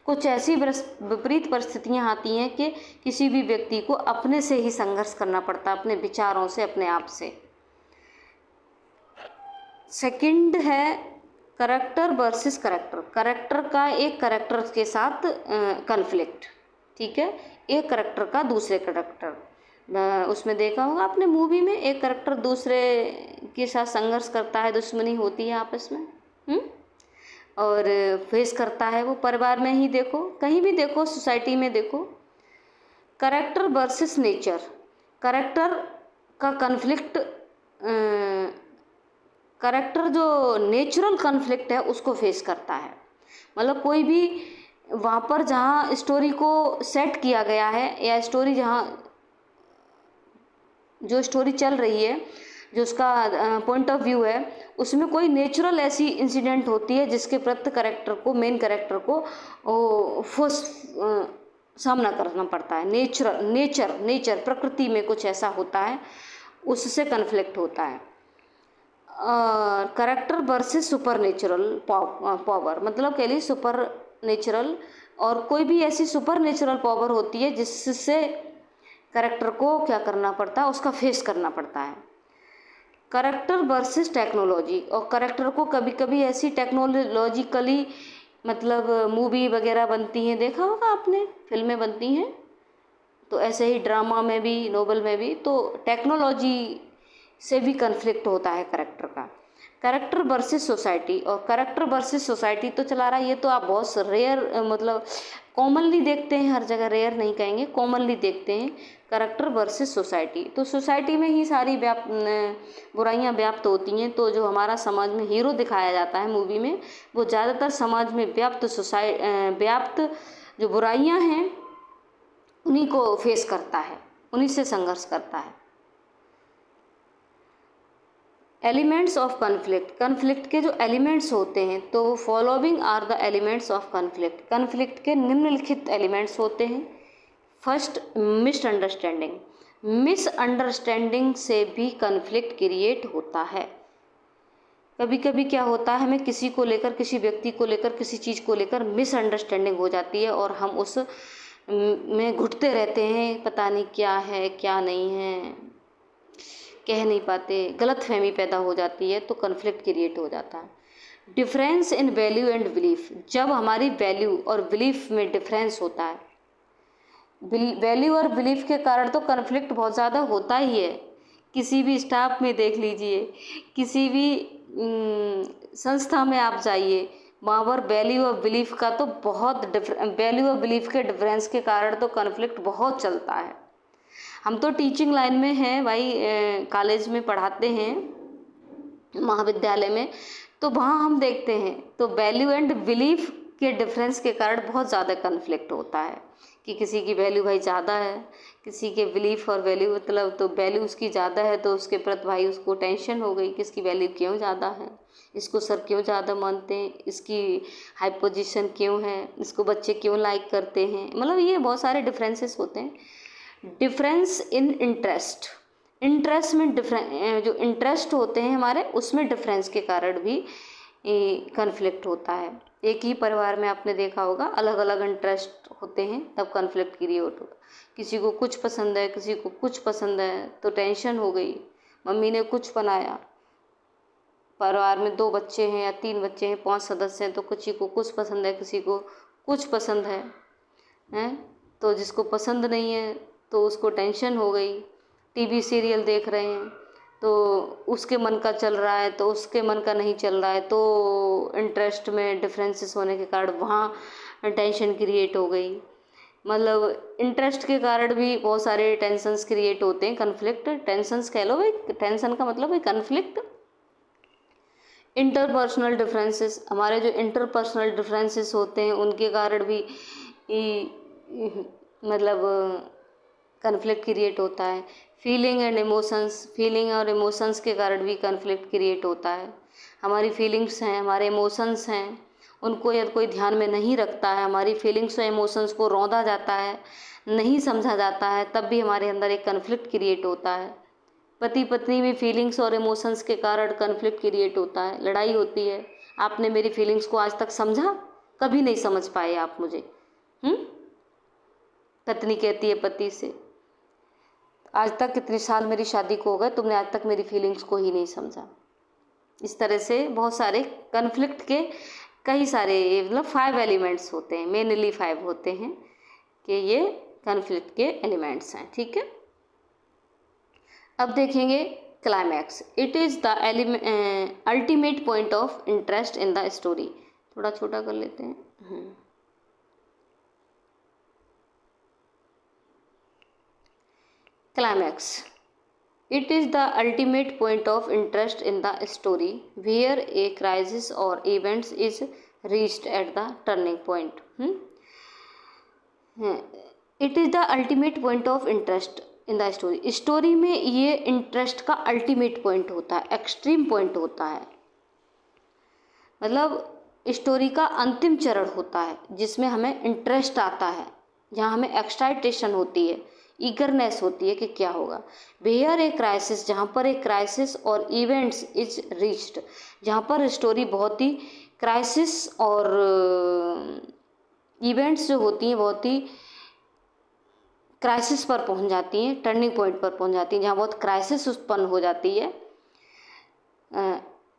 कुछ ऐसी विपरीत परिस्थितियां आती हैं कि किसी भी व्यक्ति को अपने से ही संघर्ष करना पड़ता है, अपने विचारों से, अपने आप से। सेकंड है करेक्टर वर्सेस करेक्टर। करेक्टर का एक करेक्टर के साथ कॉन्फ्लिक्ट, ठीक है, एक करेक्टर का दूसरे करेक्टर, उसमें देखा होगा आपने मूवी में, एक करेक्टर दूसरे के साथ संघर्ष करता है, दुश्मनी होती है आपस में, और फेस करता है। वो परिवार में ही देखो, कहीं भी देखो, सोसाइटी में देखो। करेक्टर वर्सेस नेचर, करेक्टर का कॉन्फ्लिक्ट, करेक्टर जो नेचुरल कॉन्फ्लिक्ट है उसको फेस करता है। मतलब कोई भी वहाँ पर जहाँ स्टोरी को सेट किया गया है, या स्टोरी जहाँ जो स्टोरी चल रही है, जो उसका पॉइंट ऑफ व्यू है, उसमें कोई नेचुरल ऐसी इंसिडेंट होती है जिसके प्रति करेक्टर को, मेन करेक्टर को सामना करना पड़ता है। नेचर प्रकृति में कुछ ऐसा होता है, उससे कन्फ्लिक्ट होता है। Character versus super natural power, मतलब कह लीजिए सुपर नेचुरल, और कोई भी ऐसी सुपर नेचुरल पावर होती है जिससे करेक्टर को क्या करना पड़ता है, उसका फेस करना पड़ता है। करेक्टर वर्सेस टेक्नोलॉजी, और करेक्टर को कभी कभी ऐसी टेक्नोलॉजिकली मतलब मूवी वगैरह बनती हैं, देखा होगा आपने, फिल्में बनती हैं, तो ऐसे ही ड्रामा में भी, नोवेल में भी, तो टेक्नोलॉजी से भी कन्फ्लिक्ट होता है करेक्टर का। करेक्टर वर्सेस सोसाइटी, और करेक्टर वर्सेस सोसाइटी तो चला रहा है, ये तो आप बहुत रेयर मतलब कॉमनली देखते हैं हर जगह, रेयर नहीं कहेंगे, कॉमनली देखते हैं करेक्टर वर्सेस सोसाइटी। तो सोसाइटी में ही सारी बुराइयां व्याप्त होती हैं, तो जो हमारा समाज में हीरो दिखाया जाता है मूवी में, वो ज़्यादातर समाज में व्याप्त जो बुराइयां हैं उन्हीं को फेस करता है, उन्हीं से संघर्ष करता है। एलिमेंट्स ऑफ कन्फ्लिक्ट, कन्फ्लिक्ट के जो एलिमेंट्स होते हैं, तो following are the elements of conflict, conflict के निम्नलिखित एलिमेंट्स होते हैं। फर्स्ट, मिसअंडरस्टैंडिंग, मिसअंडरस्टैंडिंग से भी कन्फ्लिक्ट क्रिएट होता है। कभी कभी क्या होता है, हमें किसी को लेकर, किसी व्यक्ति को लेकर, किसी चीज़ को लेकर मिसअंडरस्टैंडिंग हो जाती है और हम उस में घुटते रहते हैं, पता नहीं क्या है क्या नहीं है, कह नहीं पाते, गलतफहमी पैदा हो जाती है, तो कन्फ्लिक्ट क्रिएट हो जाता है। Difference in value and belief, जब हमारी वैल्यू और बिलीफ में डिफरेंस होता है, वैल्यू और बिलीफ के कारण तो कन्फ्लिक्ट बहुत ज़्यादा होता ही है। किसी भी स्टाफ में देख लीजिए, किसी भी संस्था में आप जाइए, वहाँ पर वैल्यू और बिलीफ का तो बहुत वैल्यू और बिलीफ के डिफरेंस के कारण तो कन्फ्लिक्ट बहुत चलता है। हम तो टीचिंग लाइन में हैं भाई, कॉलेज में पढ़ाते हैं, महाविद्यालय में, तो वहाँ हम देखते हैं तो वैल्यू एंड बिलीफ के डिफरेंस के कारण बहुत ज़्यादा कन्फ्लिक्ट होता है कि किसी की वैल्यू भाई ज़्यादा है, किसी के बिलीफ और वैल्यू मतलब तो वैल्यू उसकी ज़्यादा है तो उसके प्रति भाई उसको टेंशन हो गई, किसकी वैल्यू क्यों ज़्यादा है, इसको सर क्यों ज़्यादा मानते हैं, इसकी हाई पोजीशन क्यों है, इसको बच्चे क्यों लाइक करते हैं, मतलब ये बहुत सारे डिफरेंसेस होते हैं। डिफरेंस इन इंटरेस्ट, इंटरेस्ट में जो इंटरेस्ट होते हैं हमारे, उसमें डिफरेंस के कारण भी कन्फ्लिक्ट होता है। एक ही परिवार में आपने देखा होगा अलग अलग इंटरेस्ट होते हैं, तब कन्फ्लिक्ट क्रिएट होता है। किसी को कुछ पसंद है, किसी को कुछ पसंद है, तो टेंशन हो गई, मम्मी ने कुछ बनाया, परिवार में 2 बच्चे हैं या 3 बच्चे हैं, 5 सदस्य हैं, तो किसी को कुछ पसंद है, किसी को कुछ पसंद है, तो जिसको पसंद नहीं है तो उसको टेंशन हो गई। टीवी सीरियल देख रहे हैं तो उसके मन का चल रहा है, तो उसके मन का नहीं चल रहा है, तो इंटरेस्ट में डिफरेंसेस होने के कारण वहाँ टेंशन क्रिएट हो गई। मतलब इंटरेस्ट के कारण भी बहुत सारे टेंशन्स क्रिएट होते हैं, कन्फ्लिक्ट, टेंशन्स कह लो भाई, टेंशन का मतलब है कन्फ्लिक्ट। इंटरपर्सनल डिफरेंसेस, हमारे जो इंटरपर्सनल डिफरेंसेस होते हैं उनके कारण भी मतलब कन्फ्लिक्ट क्रिएट होता है। फीलिंग एंड इमोशंस, फीलिंग और इमोशंस के कारण भी कन्फ्लिक्ट क्रिएट होता है। हमारी फीलिंग्स हैं, हमारे इमोशंस हैं, उनको यदि कोई ध्यान में नहीं रखता है, हमारी फीलिंग्स और इमोशंस को रौंदा जाता है, नहीं समझा जाता है, तब भी हमारे अंदर एक कन्फ्लिक्ट क्रिएट होता है। पति पत्नी में फीलिंग्स और इमोशंस के कारण कन्फ्लिक्ट क्रिएट होता है, लड़ाई होती है। आपने मेरी फीलिंग्स को आज तक समझा, कभी नहीं समझ पाए आप मुझे। पत्नी कहती है पति से, आज तक कितने साल मेरी शादी को हो गए, तुमने आज तक मेरी फीलिंग्स को ही नहीं समझा। इस तरह से बहुत सारे कन्फ्लिक्ट के कई सारे मतलब 5 एलिमेंट्स होते हैं, मेनली 5 होते हैं कि ये कन्फ्लिक्ट के एलिमेंट्स हैं। ठीक है, अब देखेंगे climax. It is the ultimate point of interest in the story. थोड़ा छोटा कर लेते हैं। Climax. It is the ultimate point of interest in the story where a crisis or events is reached at the turning point. It is the ultimate point of interest in the story. Story में ये interest का ultimate point होता है, extreme point होता है, मतलब story का अंतिम चरण होता है जिसमें हमें इंटरेस्ट आता है, जहाँ हमें एक्साइटेशन होती है, ईगरनेस होती है कि क्या होगा। वेयर ए क्राइसिस, जहाँ पर एक क्राइसिस और इवेंट्स इज रीच्ड, जहाँ पर स्टोरी बहुत ही क्राइसिस और इवेंट्स जो होती हैं बहुत ही क्राइसिस पर पहुंच जाती हैं, टर्निंग पॉइंट पर पहुंच जाती हैं, जहाँ बहुत क्राइसिस उत्पन्न हो जाती है।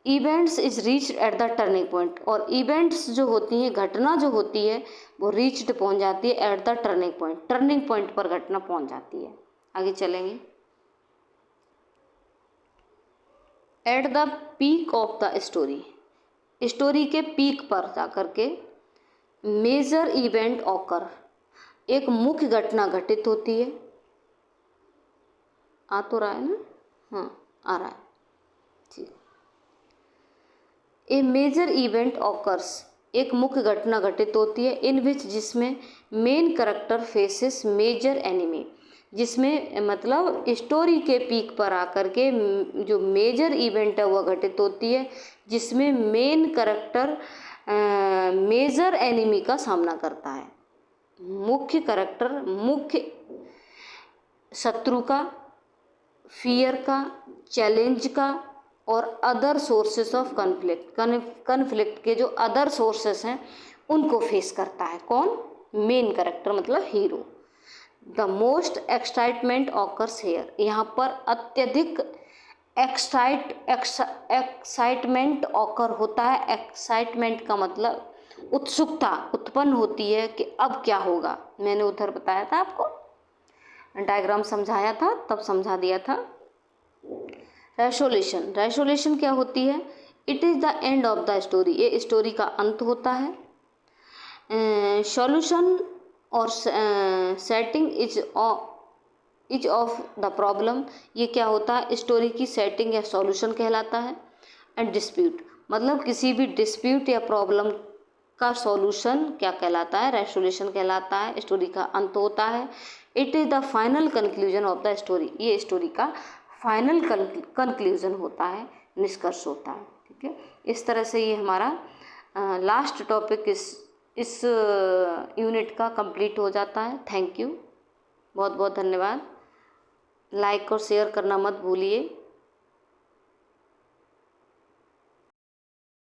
Events is reached at the turning point, और इवेंट्स जो होती हैं, घटना जो होती है वो रीच्ड पहुंच जाती है at the turning point, turning point पर घटना पहुंच जाती है। आगे चलेंगे। At the peak of the story, story के पीक पर जाकर के मेजर इवेंट ऑकर, एक मुख्य घटना घटित होती है। आ तो रहा है ना? हाँ, आ रहा है, ठीक। ए मेजर इवेंट ऑकर्स, एक मुख्य घटना घटित होती है, इन विच, जिसमें main character faces major enemy, जिसमें मतलब स्टोरी के पीक पर आकर के जो मेजर इवेंट है वह घटित होती है, जिसमें मेन करेक्टर मेजर एनिमी का सामना करता है। मुख्य करेक्टर मुख्य शत्रु का, फियर का, चैलेंज का और अदर सोर्सेस ऑफ कन्फ्लिक्ट के जो अदर सोर्सेस हैं उनको फेस करता है। कौन? मेन करेक्टर मतलब hero. The most excitement occurs here, यहाँ पर अत्यधिक एक्साइटमेंट ऑकर होता है। एक्साइटमेंट का मतलब उत्सुकता उत्पन्न होती है कि अब क्या होगा। मैंने उधर बताया था आपको, डायग्राम समझाया था, तब समझा दिया था। रेसोल्यूशन, रेसोल्यूशन क्या होती है? It is the end of the story, ये स्टोरी का अंत होता है। सॉल्यूशन और setting is of the problem, ये क्या होता है? स्टोरी की सेटिंग या सॉल्यूशन कहलाता है। एंड डिस्प्यूट, मतलब किसी भी डिस्प्यूट या प्रॉब्लम का सॉल्यूशन क्या कहलाता है? रेसोल्यूशन कहलाता है। स्टोरी का अंत होता है। It is the final conclusion of the story, ये स्टोरी का फाइनल कंक्लूजन होता है, निष्कर्ष होता है। ठीक है, इस तरह से ये हमारा लास्ट टॉपिक इस यूनिट का कंप्लीट हो जाता है। थैंक यू, बहुत बहुत धन्यवाद। लाइक और शेयर करना मत भूलिए।